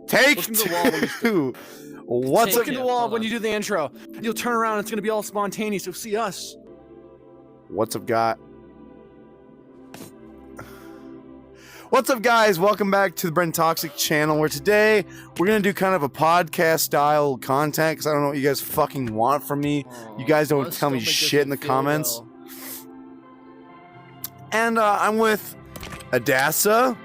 Take Look into the wall when two. What's Look up? into the wall when you do the intro. You'll turn around and it's gonna be all spontaneous. You'll see us. What's up, guy? What's up, guys? Welcome back to the Brent Toxic channel, where today we're gonna do kind of a podcast style content because I don't know what you guys fucking want from me. You guys don't tell me shit in the comments. And I'm with Adassa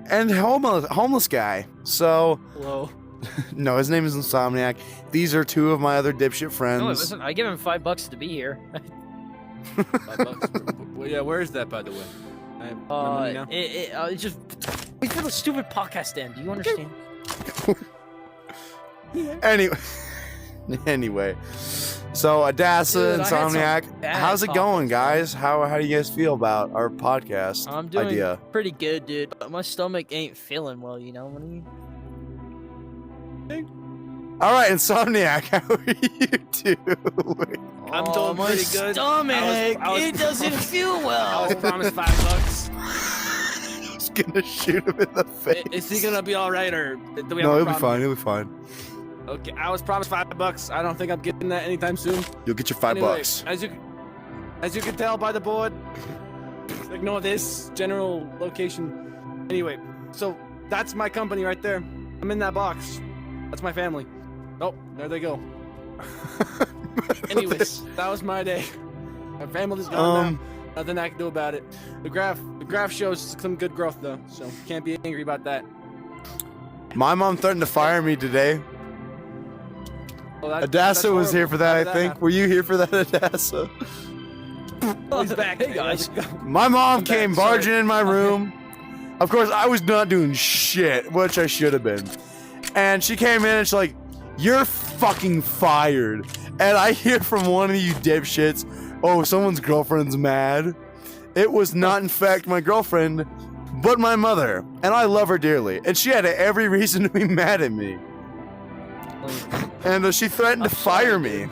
and homeless guy. So Hello. no, his name is Insomniac. These are two of my other dipshit friends. No, listen, I give him $5 to be here. $5. Well, yeah, where is that, by the way? I have my money now. It's just wait for the stupid podcast end. Do you understand? Anyway, so Adassa, Dude, I had Insomniac, some bad how's it going, topics, guys? How do you guys feel about our podcast I'm doing idea? pretty good, dude. But my stomach ain't feeling well. You know what I mean? All right, Insomniac, how are you doing? I'm doing my pretty good. Stomach, I was- it doesn't feel I well. was promised $5. I was gonna shoot him in the face. Is he gonna be all right, or do we have No, a he'll be problem? fine. He'll be fine. Okay, I was promised $5. I don't think I'm getting that anytime soon. You'll get your $5. Anyway, as you can tell by the board, ignore this general location. Anyway, so that's my company right there. I'm in that box. That's my family. Oh, there they go. Anyways, that was my day. My family's gone now. Nothing I can do about it. The graph shows some good growth though, so can't be angry about that. My mom threatened to fire me today. Well, that's Adassa was horrible. here for that, How I did think. happen? Were you here for that, Adassa? Oh, he's back. Hey guys. My mom I'm back, came sorry. barging in my room. Of course, I was not doing shit, which I should have been. And she came in and she's like, "You're fucking fired." And I hear from one of you dipshits, "Oh, someone's girlfriend's mad." It was not, in fact, my girlfriend, but my mother. And I love her dearly. And she had every reason to be mad at me. And she threatened to fire me.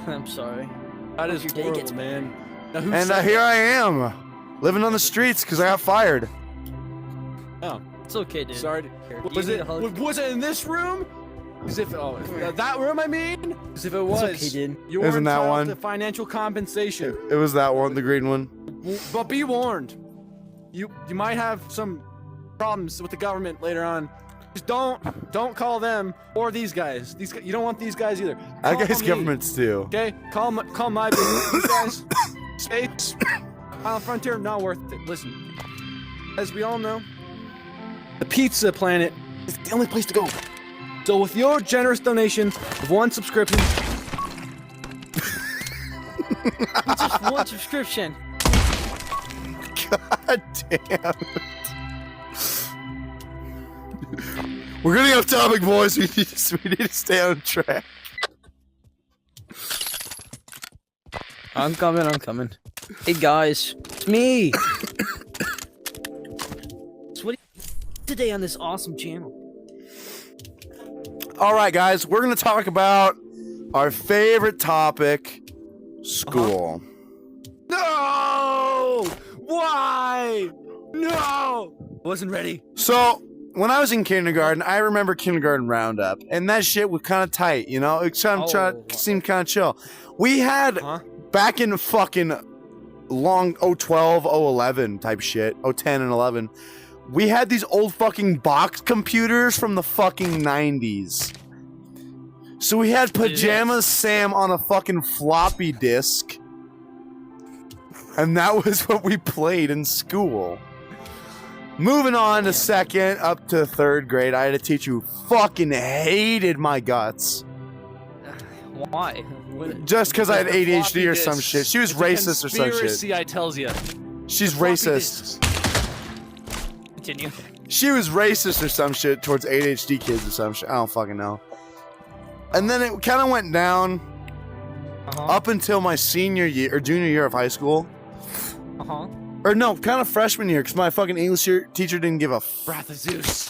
I'm sorry. That is Your day horrible, gets man. Now, who And said here that? I am, living on the streets because I got fired. Oh, It's okay, dude. sorry. Here, Was give me it? a hug. Was it in this room? As if that room, I mean. As if it was. It's okay, dude. You Isn't that entitled one? to financial compensation. It was that one, the green one. But be warned, you might have some problems with the government later on. Just don't call them or these guys. You don't want these guys either. I Call guess me, governments too. Okay, call my business. These guys, space, Final Frontier, not worth it. Listen, as we all know, the Pizza Planet is the only place to go. So with your generous donation of 1 subscription, It's just one subscription. God damn it. We're getting off topic, boys. We need to stay on track. I'm coming. Hey guys, it's me. So what do you today on this awesome channel? All right, guys, we're going to talk about our favorite topic, school. no! Why? No! Wasn't ready. So, when I was in kindergarten, I remember kindergarten roundup, and that shit was kind of tight, you know? It seemed kind of chill. We had, back in fucking long 012, 011 type shit, 010 and 11, we had these old fucking box computers from the fucking 90s. So we had Pajama Sam on a fucking floppy disk. And that was what we played in school. Moving on to second up to third grade, I had a teacher who fucking hated my guts. Why? Just because I had The ADHD floppy or some disk. shit. She was It's a racist or some shit. conspiracy, I tells you. She's Floppy racist. disks. Continue. She was racist or some shit towards ADHD kids or some shit. I don't fucking know. And then it kind of went down up until my senior year or junior year of high school. Or no, kind of freshman year, because my fucking English teacher didn't give a Wrath of Zeus.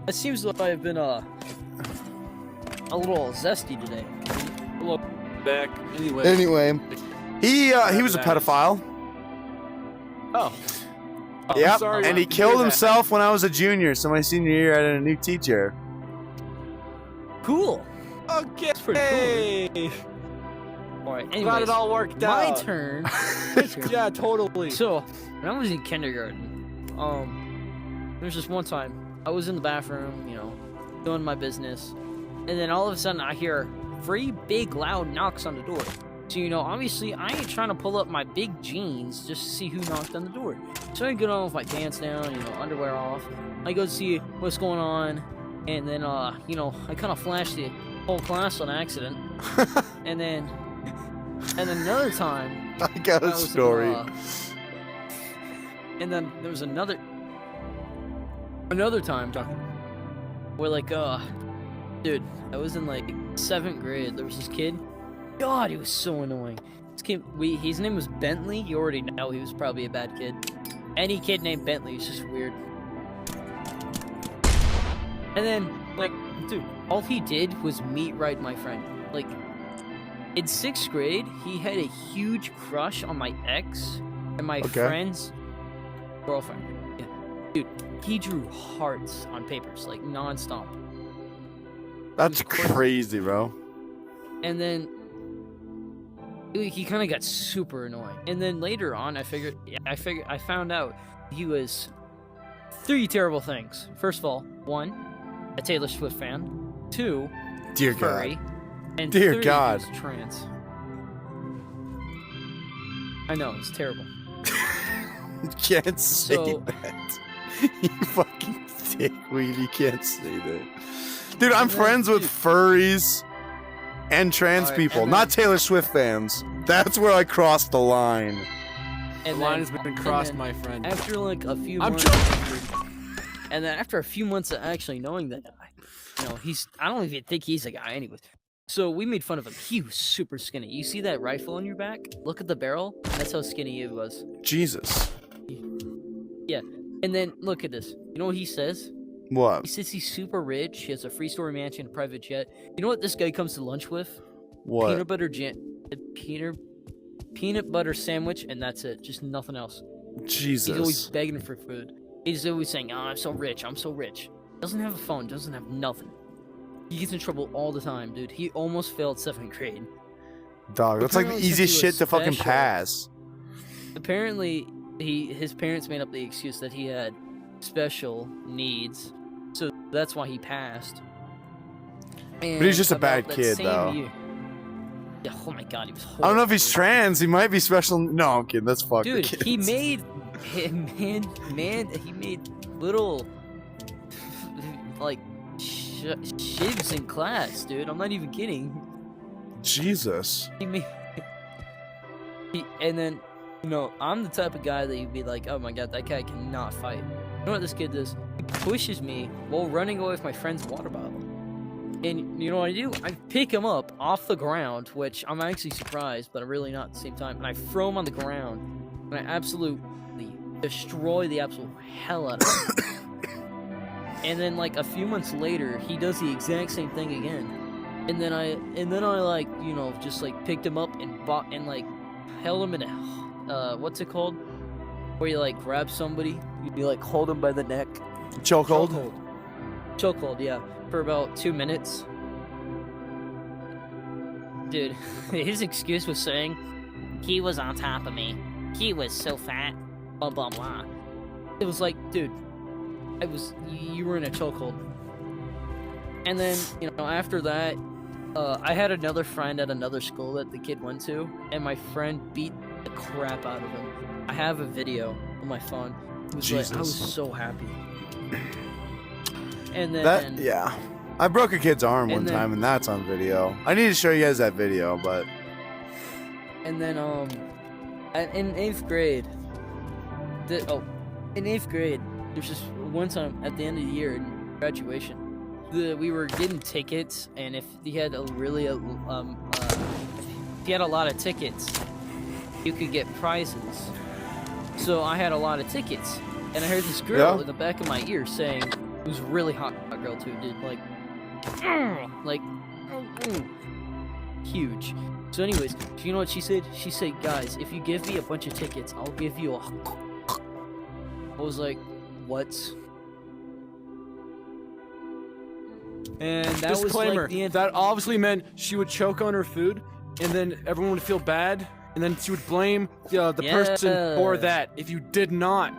It seems like I've been a little zesty today. Look back. Anyway. Anyway, he was a pedophile. Oh. Yep, sorry and he to hear killed that. himself when I was a junior. So my senior year, I had a new teacher. Cool. Okay. pretty cool, All right. Anyways, Glad it all worked my out. turn. My turn. Yeah, totally. So, when I was in kindergarten, there was just one time I was in the bathroom, you know, doing my business, and then all of a sudden I hear 3 big loud knocks on the door. So, you know, obviously I ain't trying to pull up my big jeans just to see who knocked on the door. So I get on with my pants down, you know, underwear off. I go see what's going on, and then, you know, I kind of flash the whole class on accident. and then another time, I got a story. And then there was another time where, like, dude, I was in like 7th grade. There was this kid. God, he was so annoying. This kid, his name was Bentley. You already know he was probably a bad kid. Any kid named Bentley is just weird. And then, like, dude, all he did was meet right my friend. Like, in 6th grade, he had a huge crush on my ex and my friend's girlfriend. Yeah. Dude, he drew hearts on papers, like, non-stop. That's crazy, bro. And then he kind of got super annoying. And then later on, I found out he was 3 terrible things. First of all, 1, a Taylor Swift fan. 2, Dear furry. God. And Dear 3, God. he was trans. I know, it's terrible. You can't say So- that. You fucking dickweed. You can't say that. Dude, I'm And then, friends with dude- furries and trans Alright, people, and not Taylor Swift fans. That's where I crossed the line. The And line then, has been crossed, then my friend. after like a few I'm months, joking. and then after a few months of actually knowing that guy, you know, I don't even think he's a guy anyways. So we made fun of him. He was super skinny. You see that rifle on your back? Look at the barrel. That's how skinny he was. Jesus. Yeah. And then look at this. You know what he says? What? He says he's super rich. He has a 3-story mansion, a private jet. You know what this guy comes to lunch with? What? Peanut butter sandwich, and that's it. Just nothing else. Jesus. He's always begging for food. He's always saying, "Oh, I'm so rich. I'm so rich." Doesn't have a phone. Doesn't have nothing. He gets in trouble all the time, dude. He almost failed 7th grade. Dog, that's like the Apparently, since easiest he was shit to fucking special- pass. Apparently, his parents made up the excuse that he had special needs, so that's why he passed. And But he's just a about bad that kid, same though. year- Yeah, oh my god, he was I horrible. don't know if he's trans. He might be special. No, I'm kidding. That's fucked. Dude, he made little like shivs in class, dude. I'm not even kidding. Jesus. He made and then, you know, I'm the type of guy that you'd be like, oh my god, that guy cannot fight. You know what this kid does? He pushes me while running away with my friend's water bottle. And you know what I do? I pick him up off the ground, which I'm actually surprised, but I'm really not at the same time. And I throw him on the ground, and I absolutely destroy the absolute hell out of him. And then, like, a few months later, he does the exact same thing again. And then I like, you know, just like picked him up and like held him in a what's it called? Where you like grab somebody, you like hold him by the neck. Chokehold? Chokehold, yeah, for about 2 minutes. Dude, his excuse was saying he was on top of me. He was so fat. Blah blah blah. It was like, dude, you were in a chokehold. And then, you know, after that, I had another friend at another school that the kid went to, and my friend beat the crap out of him. I have a video on my phone. It was like, I was so happy. And then yeah. I broke a kid's arm one time, and that's on video. I need to show you guys that video, but. And then in 8th grade, in 8th grade, there's just one time at the end of the year in graduation, we were getting tickets, and if you had if you had a lot of tickets, you could get prizes. So I had a lot of tickets, and I heard this girl in the back of my ear saying, it was a really hot girl too, dude, huge. So anyways, you know what she said? She said, guys, if you give me a bunch of tickets, I'll give you a was like, what? And that was, disclaimer, like, the that obviously meant she would choke on her food, and then everyone would feel bad, and then she would blame the person for that if you did not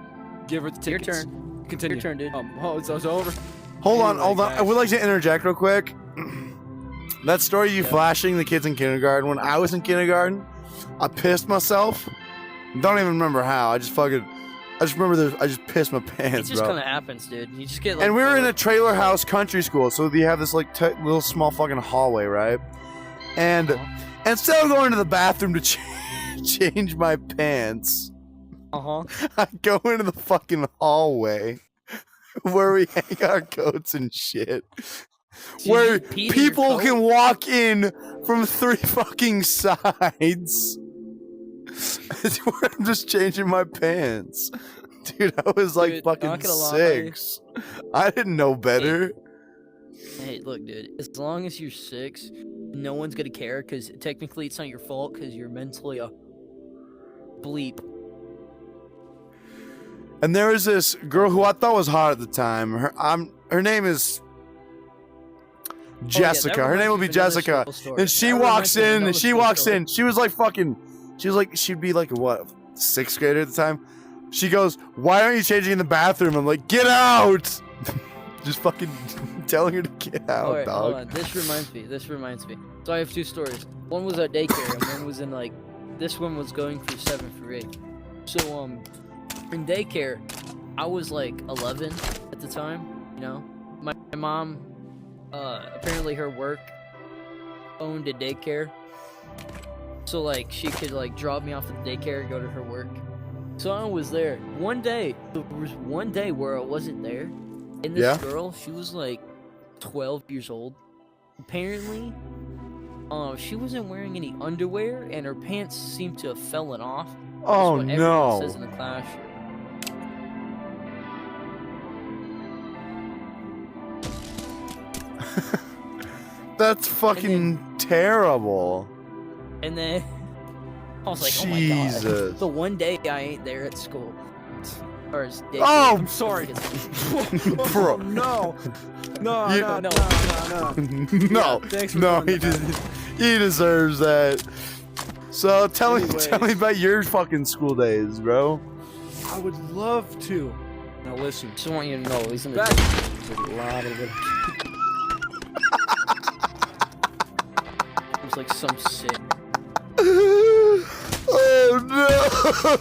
give her the tickets. Your turn. Continue. Your turn, dude. Oh, it's over. Hold on. guys. I would like to interject real quick. That story you flashing the kids in kindergarten. When I was in kindergarten, I pissed myself. Don't even remember how. I just remember I just pissed my It pants, just bro. kind of happens, dude. You just get like. And we were in a trailer house country school, so you have this like little small fucking hallway, right? And instead of going to the bathroom to change my pants, I go into the fucking hallway where we hang our coats and shit. So Where you peed in your people coat? can walk in from 3 fucking sides. Where I'm just changing my pants. Dude, I was like Dude, fucking not gonna lie. 6. I didn't know better. Hey, look, dude. As long as you're 6, no one's gonna care because technically it's not your fault because you're mentally a bleep. And there was this girl who I thought was hot at the time. Her name is Jessica. Her name will be Jessica. And she walks in, and she walks in. She was like fucking. She was like, she'd be like a what, 6th grader at the time. She goes, "Why aren't you changing in the bathroom?" I'm like, "Get out!" Just fucking telling her to get out, Alright, dog. hold on. This reminds me. So I have 2 stories. One was at daycare, and one was in like. This one was going through 7th grade. So in daycare, I was like 11 at the time. You know, my mom, apparently her work owned a daycare. So like she could like drop me off at the daycare and go to her work. So I was there. There was one day where I wasn't there. And this girl, she was like 12 years old. Apparently, she wasn't wearing any underwear and her pants seemed to have fallen off. Oh That's what no. everyone says in the classroom. That's fucking terrible. And then I was like, Jesus. oh my god. The one day I ain't there at school. Or as daycare. Oh, I'm sorry. Bro. No. No. You- No. No, Thanks for no, doing that. he deserves that. So tell Anyways. me about your fucking school days, bro. I would love to. Now listen. Just want you to know, he's in the Back- there's a lot of it. It was like some sick. Oh no!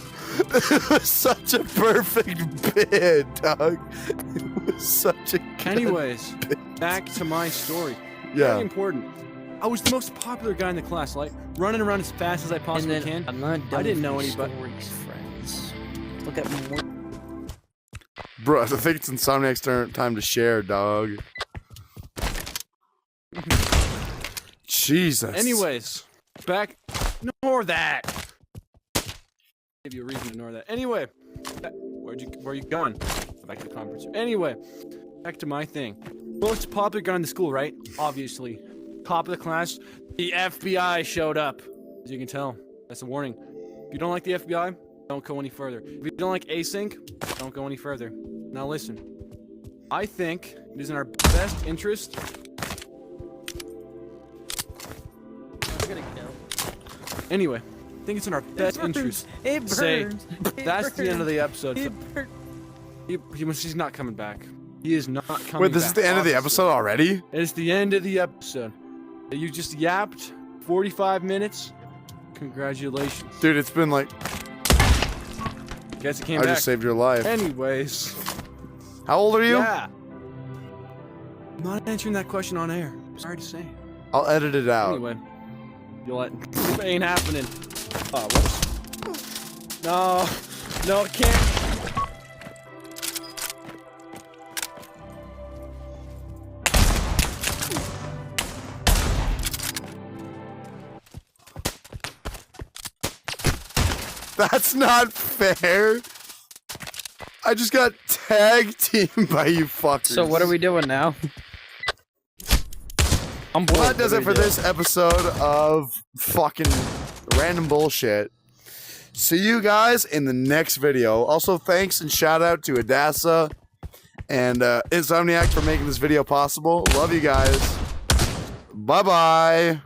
It was such a perfect bit, dog. It was such a good Anyways, back to my story. Yeah. Very important. I was the most popular guy in the class, like running around as fast as I possibly And then can. I'm not done I didn't with know these anybody. stories, friends. Look at me. Bro, I think it's Insomniac's time to share, dog. Jesus. Anyways, back. Ignore that. Give you a reason to ignore that. Anyway, where are you going? Back to the conference. Anyway, back to my thing. Most popular guy in the school, right? Obviously, top of the class. The FBI showed up. As you can tell, that's a warning. If you don't like the FBI, don't go any further. If you don't like async, don't go any further. Now listen. I think it is in our best interest. Anyway, I think it's in our best interest. It to say burns. that's the end of the episode. He's not coming back. He is not coming back. Wait, this is the end of the episode already? It's the end of the episode. You just yapped 45 minutes. Congratulations. Dude, it's been like, Guess it came I back. just saved your life. Anyways. How old are you? Yeah. I'm not answering that question on air. Sorry to say. I'll edit it out. Anyway. You'll let... ain't happening. Oh, whoops. No. No, it can't. That's not fair. I just got tag teamed by you fuckers. So what are we doing now? I'm bored. Well, that does it for this episode of fucking random bullshit. See you guys in the next video. Also, thanks and shout out to Adassa and Insomniac for making this video possible. Love you guys. Bye-bye.